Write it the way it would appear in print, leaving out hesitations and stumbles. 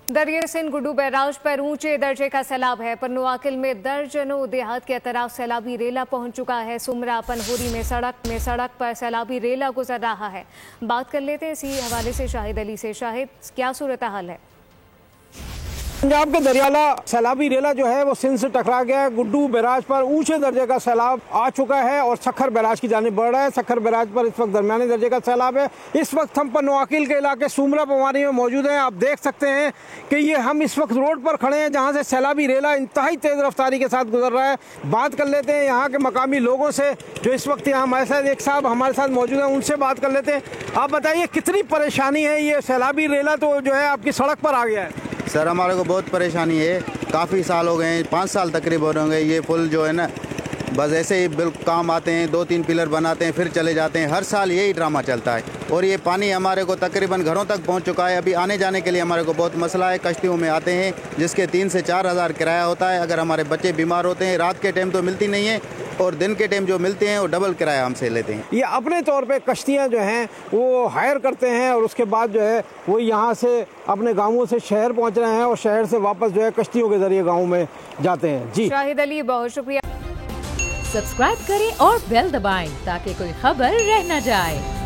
दरिया सिंध गुड्डू बैराज पर ऊंचे दर्जे का सैलाब है। पन्नुआकिल में दर्जनों देहात के अतराफ सैलाबी रेला पहुंच चुका है। सुमरा पनहोरी में सड़क पर सैलाबी रेला गुजर रहा है। बात कर लेते हैं इसी हवाले से शाहिद अली से। शाहिद, क्या सूरत हाल है? पंजाब के दरियाला सैलाबी रेला जो है वो सिंध से टकरा गया है। गुड्डू बैराज पर ऊंचे दर्जे का सैलाब आ चुका है और सखर बैराज की जानिब बढ़ रहा है। सखर बैराज पर इस वक्त दरमियाने दर्जे का सैलाब है। इस वक्त हम पन्नुआकिल के इलाके सुमरा पवानी में मौजूद हैं। आप देख सकते हैं कि ये हम इस वक्त रोड पर खड़े हैं जहाँ से सैलाबी रेला इंतहाई तेज रफ्तारी के साथ गुजर रहा है। बात कर लेते हैं यहाँ के मकामी लोगों से जो इस वक्त यहाँ हमारे साथ एक साहब हमारे साथ मौजूद हैं, उनसे बात कर लेते हैं। आप बताइए कितनी परेशानी है? ये सैलाबी रेला तो जो है आपकी सड़क पर आ गया है। सर, हमारे को बहुत परेशानी है। काफ़ी साल हो गए हैं, 5 साल तकरीबन हो गए। ये पुल जो है ना, बस ऐसे ही बिल्कुल काम आते हैं, 2-3 पिलर बनाते हैं फिर चले जाते हैं। हर साल यही ड्रामा चलता है और ये पानी हमारे को तकरीबन घरों तक पहुंच चुका है। अभी आने जाने के लिए हमारे को बहुत मसला है। कश्तियों में आते हैं जिसके 3 से 4 हज़ार किराया होता है। अगर हमारे बच्चे बीमार होते हैं, रात के टाइम तो मिलती नहीं है और दिन के टाइम जो मिलते हैं वो डबल किराया हमसे लेते हैं। ये अपने तौर पे कश्तियाँ जो हैं वो हायर करते हैं और उसके बाद जो है वो यहाँ से अपने गाँवों से शहर पहुँच रहे हैं और शहर से वापस जो है कश्तियों के जरिए गाँव में जाते हैं। जी शाहिद अली, बहुत शुक्रिया। सब्सक्राइब करें और बेल दबाएं ताकि कोई खबर रह न जाए।